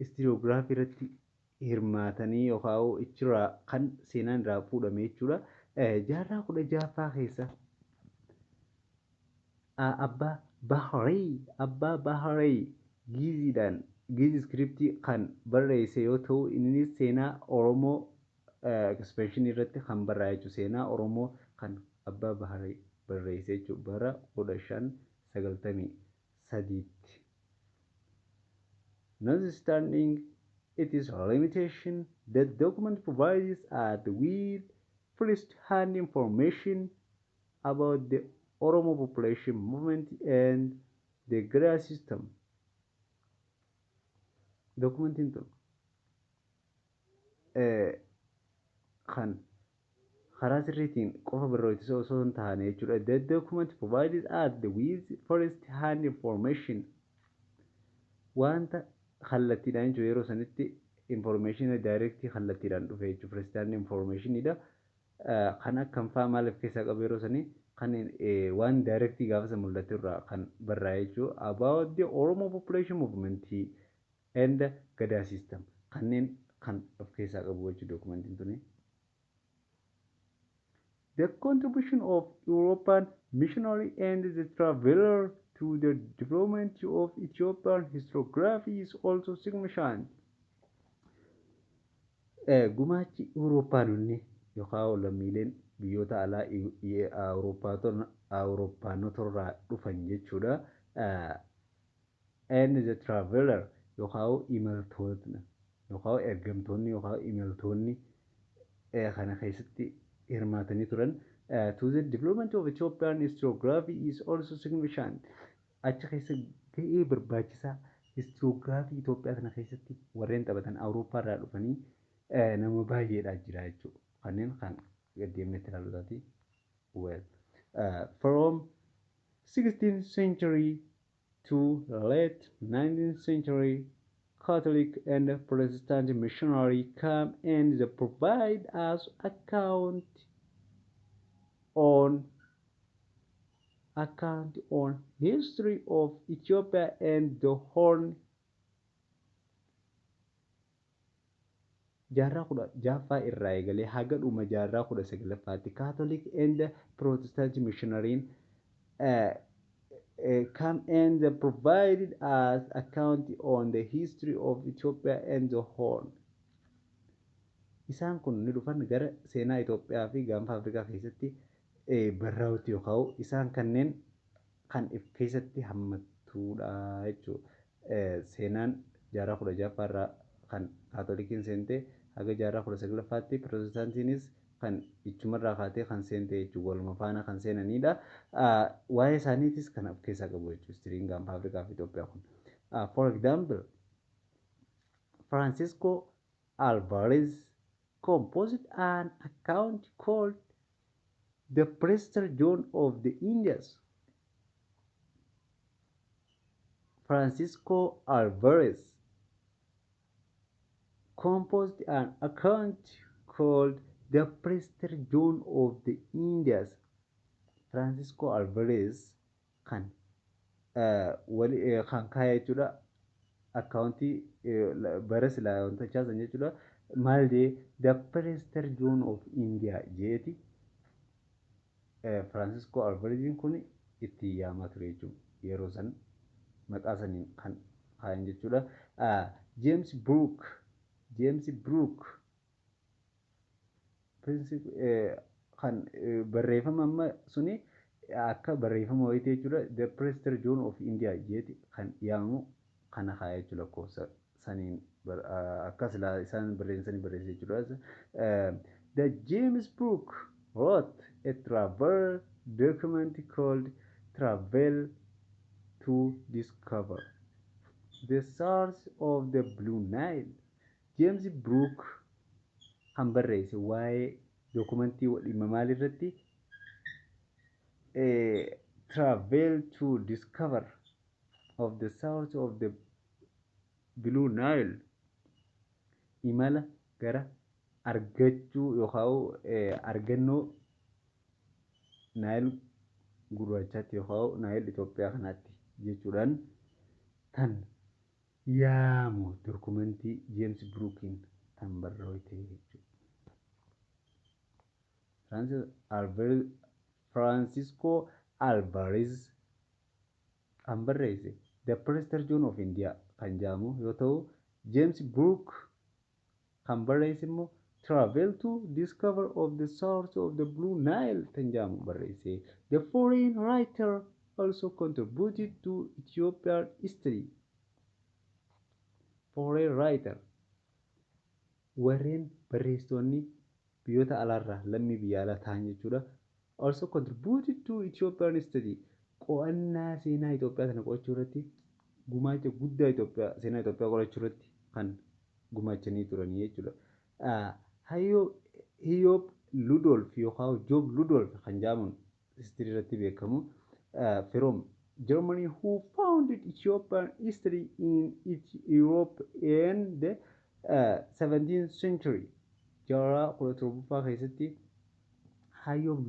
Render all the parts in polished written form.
istiyoogiraafii irratti hirmaatanii yookaan ichirraa kan seenaan irraa fuudhame jechuudha. Jaarraa 16ffaa keessa abbaa Baharii Giiziidhaan Giizi iskiriptii kan barreesse yoo ta'u innis seenaa Oromoo ekspeenshinii irratti kan barraa'e jechuudha. Seenaa Oromoo kan abbaa Baharii barreesse jechuudha bara 1593tti. Notwithstanding its limitation, the document provides us with first-hand information about the Oromo population movement and the Gadaa system. Documentiin tun kan karaa sirriitiin qofa barreessuu osoo hin taane jechuudha. The document provides us with first-hand information. Wanta kallattiidhaan jechuudha yeroo sanitti information directly kallattiidhaan dhufe jechuudha. First-hand informationidha. Kan akkam fa'aa maal of keessaa qabu yeroo sanii kan waan directly gaafa mul'atu irraa kan barraa'e jechuudha. About the Oromo population movement and Gadaa system kanneen kan of keessaa qabu jechuudha dokumentiin tuni. The contribution of European missionary and the traveler to the development of Ethiopian historiography is also significant. Gumaachi Awurooppaanonni yookaan lammiileen biyyoota alaa Awurooppaanota irraa dhufan jechuudha. And the traveler yookaan imaltoonni yookaan ergamtoonni yookaan imaltoonni kana keessatti hirmaatanii turan. To the development of Ethiopian historiography is also significant. Achi keessa ga'ee barbaachisaa historiography Itoophiyaa kana keessatti warreen taphatan Awurooppaa irraa dhufanii nama baay'eedha jira jechuudha. Kanneen kan gaddeemnetti ilaaluudhaati. Well, from 16th century to late 19th century, Catholic and Protestant missionary come and they provide us account on history of Ethiopia and the Horn. Jaarraa 16ffaa irraa eegalee haga dhuma jaarraa 19ffaatti Catholic and Protestant missionary come and they provided us account on the history of Ethiopia and the Horn. Isaan kun ni dhufan gara seenaa Itoophiyaa fi gaanfa Afrikaa keessatti barraa'utti yookaan isaan kanneen kan of keessatti hammatudha jechuudha. Seenaan jaarraa 16ffaa irraa kan Kaatolikiin seente haga jaarraa 19ffaatti Pirotestaantiinis kan ichumarraa kaatee kan seente jechuudha. Waluma faana kan seenanidha. Waa'ee isaaniitis kan of keessaa qabu jechuudha. Histiriin gaanfa Afrikaa fi Itoophiyaa kun. For example, Francisco Alvarez composed an account called The Prester John of the Indies. Francisco Alvarez composed an account called The Prester John of the Indies. Francisco Alvarez kan kaaya jechuudha. Akkaawuntii bara silaa wantachaa san jechuudha. Maal jee The Prester John of India jeeti. Francisco Alvarezin kun itti yaamaa ture jechuudha. Yeroo san maqaa saniin kan kaayan jechuudha. James Brooke kan barreeffama amma suni akka barreeffama wayitee jechuudha. The Prester John of India jeeti kan yaamu kana kaaya jechuudha. Lakkoofsa saniin akkas isaan barreessanii barreesse jechuudha. The James Brooke wrote a travel document called Travel to Discover the Source of the Blue Nile. James Brooke kan barreesse waa'ee dokumentii dhimma maalirratti Travel to Discover of the Source of the Blue Nile. Imala gara argachuu yookaan argannoo Naayil gurraachaatti yookaan Naayil Itoophiyaa kanaatti jechuudhaan tan yaamu dokumentii James Brookin kan barreesse jechuudha. Francisco Alvarez kan barreesse The Prester John of India kan jedhamu yoo ta'u, James Brook kan barreesse immoo Travel to Discover of the Source of the Blue Nile kan jedhamu barreesse. The foreign writer also contributed to Ethiopian history. Foreign writer warreen barreessitoonni biyyoota alaarraa lammii biyya alaa ta'an jechuudha. Also contributed to Ethiopian history. Qo'annaa seenaa Itoophiyaa sana qo'achuu irratti gumaacha guddaa seenaa Itoophiyaa qorachuu irratti kan gumaachanii turanii jechuudha. Hiyyoop Ludolf yookaan Joob Ludolf kan jedhamuun histirii irratti beekamu from Germany who founded Ethiopian history in Europe in the 17th century. Jaarraa 17ffaa keessatti Hiyyoop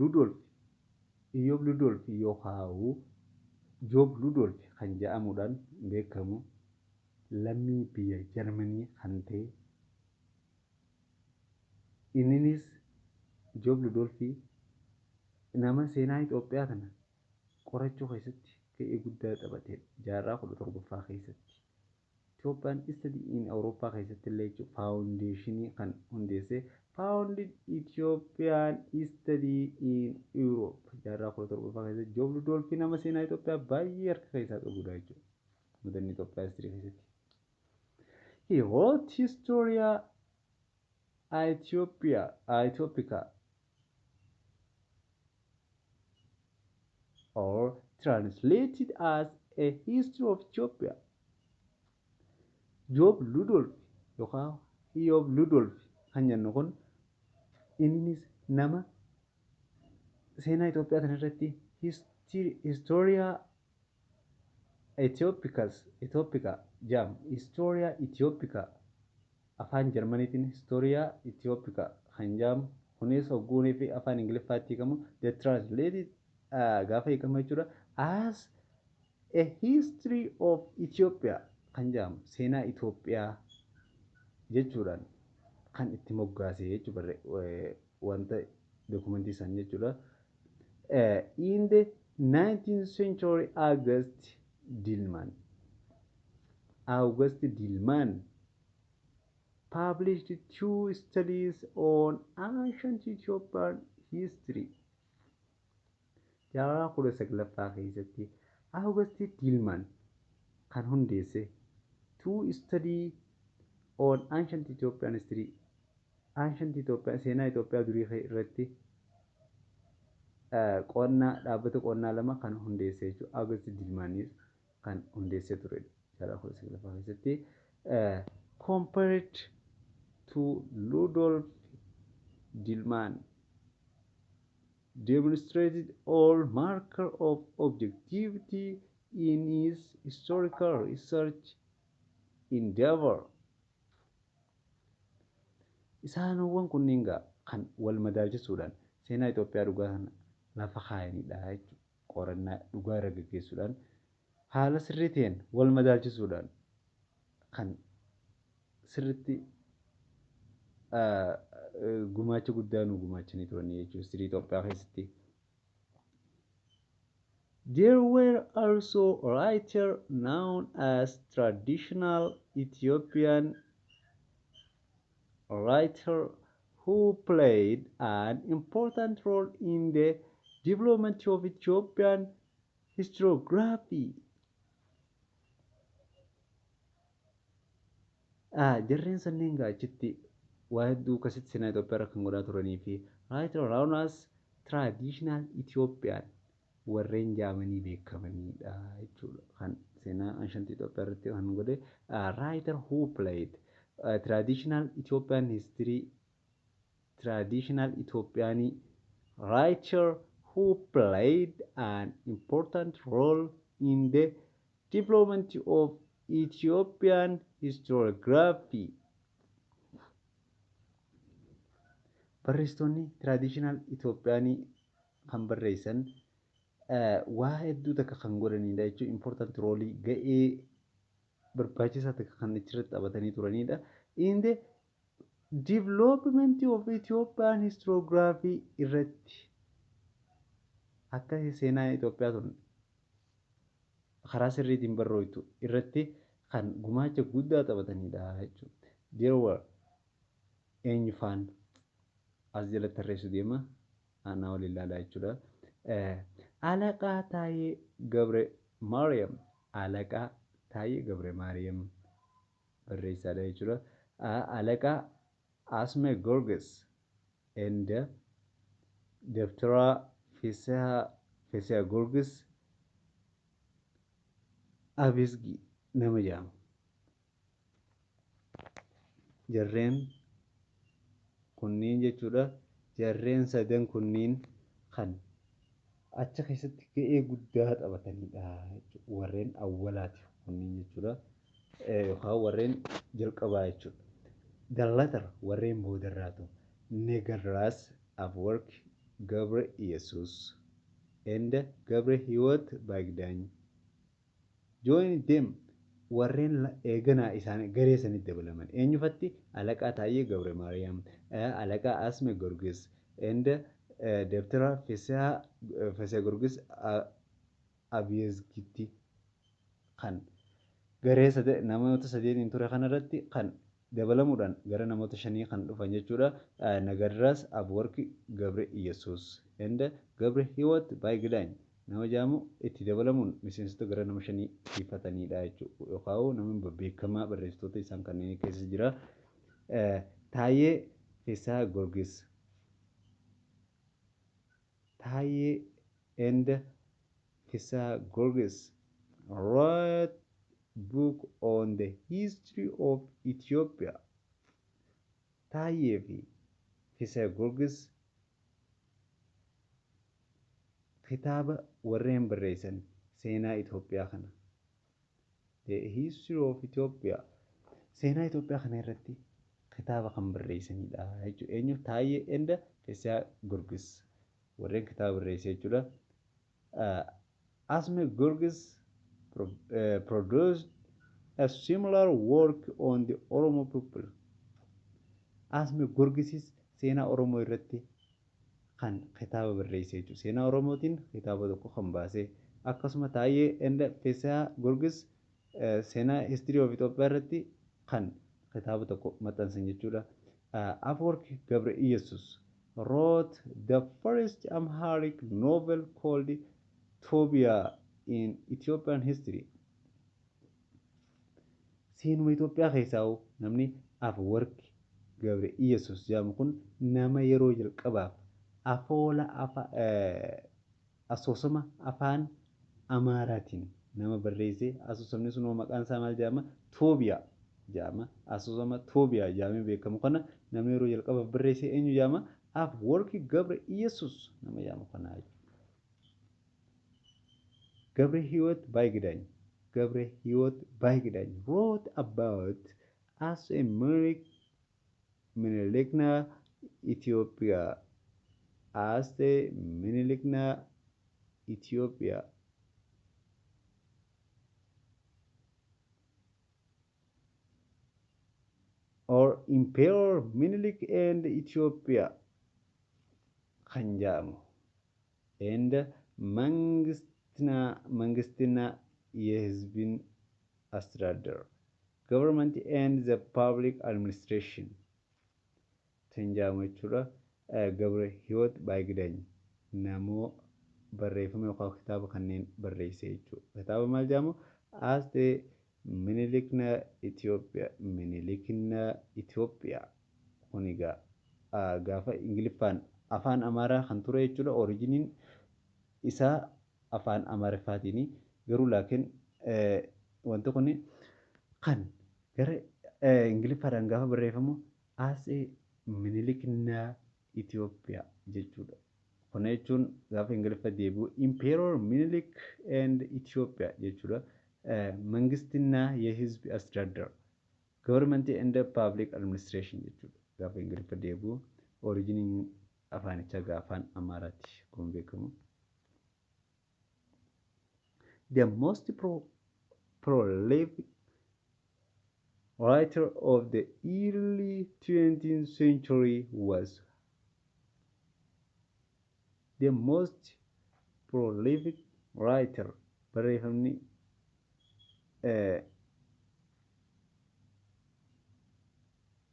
Ludolf yookaan Joob Ludolf kan jedhamuudhaan beekamu lammii biyya Jarmanii kan ta'e. Innis Joob Ludolf nama seenaa Itoophiyaa kana qorachuu keessatti ga'ee guddaa taphatedha. Jaarraa 17ffaa keessatti. Ethiopian history in Awurooppaa keessatti illee faawundeeshinii kan hundeesse founded Ethiopian history in Europe. Jaarraa 17ffaa keessatti Joob Ludolf nama seenaa Itoophiyaa baay'ee harka keessaa qabudha jechuudha. Mudanni Itoophiyaa histirii keessatti. He wrote Historia Ethiopica or translated as a history of Ethiopia. Joob Ludolf yookaan Hiyyoop Ludolf kan jennu kun innis nama seenaa Itoophiyaa kana irratti Historia Ethiopica jedhamu. Historia Ethiopica afaan Jarmaniitiin Historia Ethiopica kan jedhamu. Kunis hogguunii fi afaan Ingiliffaatti hiikamu. The translated gaafa hiikamu jechuudha. As a history of Ethiopia kan jedhamu seenaa Itoophiyaa jechuudhaan kan itti moggaase jechuudha wanta dokumentii san jechuudha. In the 19th century August Dillman published 2 studies on ancient Ethiopian history. Jaarraa 19ffaa keessatti August Dillman kan hundeesse 2 studies on ancient Ethiopian history. Ancient Ethiopia seenaa Itoophiyaa durii irratti dhaabbata qonnaa lama kan hundeesse jechuudha. August Dillmanis kan hundeesse turedha. Jaarraa 19ffaa keessatti compared to Ludolf Dillman demonstrated all marker of objectivity in his historical research endeavor. Isaanowwan kunniin kan wal madaalchisuudhaan seenaa Itoophiyaa dhugaa kana lafa kaayanidha jechuudha. Qorannaa dhugaa irra gaggeessuudhaan haala sirrii ta'een wal madaalchisuudhaan kan sirriitti gumaacha guddaa nu gumaachanii turanii jechuudha histirii Itoophiyaa keessatti. There were also writers known as traditional Ethiopian writers who played an important role in the development of Ethiopian historiography. Jarreen sanneen achitti waa hedduu akkasitti seenaa Itoophiyaa irra kan godhaa turanii fi writers known as traditional Ethiopian warreen jedhamanii beekamanidha jechuudha. Kan seenaa ancient Itoophiyaa irratti kan godhe writer who played traditional Ethiopian history, traditional Ethiopian writer who played an important role in the development of Ethiopian historiography. Barreessitoonni traditional Ethiopian kan barreessan waa hedduu takka kan godhanidha jechuun important role ga'ee barbaachisaa ta'e kan achirratti taphatanii turanidha. In the development of Ethiopian historiography irratti akka seenaa Itoophiyaa sun karaa sirriitiin barreessitu irratti kan gumaacha guddaa taphatanidha jechuudha. There were eenyu faan as jalatti tarreessu deema aanaa waliin ilaalaa jechuudha. Alaqaa Taayee Gabre Maariyaam Alaqaa Taayee Gabre Maariyaam barreessaadha jechuudha. Alaqaa Asme Gorges and Dabtara Fesaa Gorges Abisgi nama jedhama. Jarreen kunniin jechuudha. Jarreen sadan kunniin kan achi keessatti ga'ee guddaa taphatanidha jechuudha. Warreen awwalaati kunniin jechuudha. Yookaan warreen jalqabaa jechuudha. The latter warreen boodarraatu Negarras Afwerk Gabre Iyesuus and Gabre Hiwot Baagdaany. Join them warreen eeganaa isaanii garee sanitti dabalaman. Eenyufatti Alaqaa Taayee Gabre Maariyaam, Alaqaa Asme Gorgis and Dabtara Fesaa Gorgis Abiyazgitti kan garee namoota sadeetiin ture kanarratti kan dabalamuudhaan gara namoota shanii kan dhufan jechuudha. Nagarraas Afwerk Gabre Iyesuus and Gabre Hiwot Baagdaany. Nama jedhamu itti dabalamuun miseensota gara nama shanii ifatanidha jechuudha. Yookaan nama beekamaa barreessitoota isaan kanneen keessa jira. Taayee Fesaa Gorgis. Taayee and Fesaa Gorgis wrote book on the history of Ethiopia. Taayee fi Fesaa Gorgis kitaaba warreen barreessan seenaa Itoophiyaa kana. The history of Ethiopia seenaa Itoophiyaa kana irratti kitaaba kan barreessanidha jechuudha. Eenyu Taayee and Fesaa Gorgis warreen kitaaba barreesse jechuudha. Asme Gorgis produced a similar work on the Oromo people. Asme Gorgisis seenaa Oromoo irratti kan kitaaba barreesse jechuudha. Seenaa Oromootiin kitaaba tokko kan baase. Akkasuma Taayee and Fesaa Gorgis seenaa history of Ethiopia irratti kan kitaaba tokko maxxansan jechuudha. Afwerk Gabre Iyesuus wrote the first Amharic novel called Tobia in Ethiopian history. Seenuma Itoophiyaa keessaa namni Afwerk Gabre Iyesuus jedhamu kun nama yeroo jalqabaaf afoola asoosama afaan Amaaraatiin nama barreesse. Asoosamni sun maqaan isaa maal jedhama? Toobiyaa jedhama. Asoosama Toobiyaa jedhamee beekamu kana nama yeroo jalqabaaf barreesse eenyu jedhama? Afwerk Gabre Iyesuus nama jedhamu kana. Gabre Hiwot Baagdaany. Gabre Hiwot Baagdaany wrote about as a Minilikna Ethiopia. As the Minilikna Ethiopia. Or Emperor Minilik and Ethiopia kan jedhamu. And Mangistina Yehizbin Astradar. Government and the public administration. Kan jedhamu jechuudha. Gabre Hiwot Baagdaany namoo barreeffama yookaan kitaaba kanneen barreesse jechuudha. Kitaaba maal jedhamu? As the Minilikna Ethiopia. Minilikna Ethiopia. Kun egaa gaafa Ingiliffaan afaan Amaaraa kan ture jechuudha. Originiin isaa afaan Amaariffaatiini. Garuu laakiin wanti kun kan gara Ingiliffaadhaan gaafa barreeffamu as Minilikna Ethiopia jechuudha. Kana jechuun gaafa Ingiliffa deebi'u Emperor Minilik and Ethiopia jechuudha. Mangistina Yehizbi Astradar. Government and public administration jechuudha. Gaafa Ingiliffa deebi'u originiin afaanichaa gaafaan Amaaraati kun beekamu. The most prolific writer of the early 20th century was the most prolific writer. Barreeffamni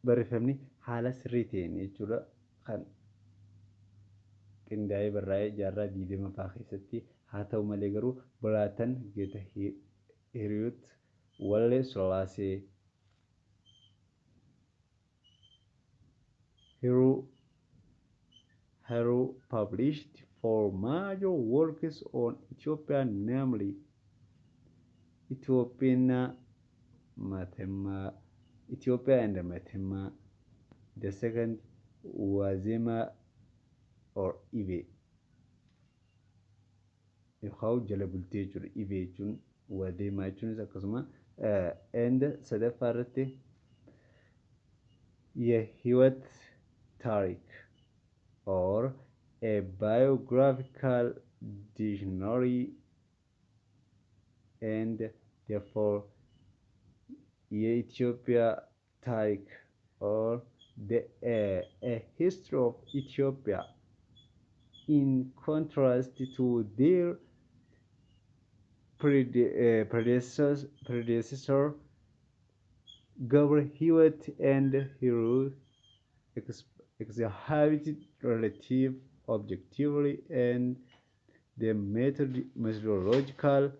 barreeffamni haala sirrii ta'een jechuudha kan qindaa'ee barraa'ee jaarraa 20ffaa keessatti haa ta'u malee garuu Biraatan Geeta Hiriyoot Wallee Sillaasee Hiruu published four major works on Ethiopia, namely Ethiopia and Matemma. The second, Wazema or Ibe. Yookaan jala bultee jechuudha. Ibe jechuun Wadeemaa jechuunis akkasuma and sadaffaa irratti Yehiwat Tariq or a biographical dictionary, and therefore Ethiopia Tariq or a history of Ethiopia, in contrast to their predecessor Gabor Hewitt and Hirut exhibited relative objectively and the methodological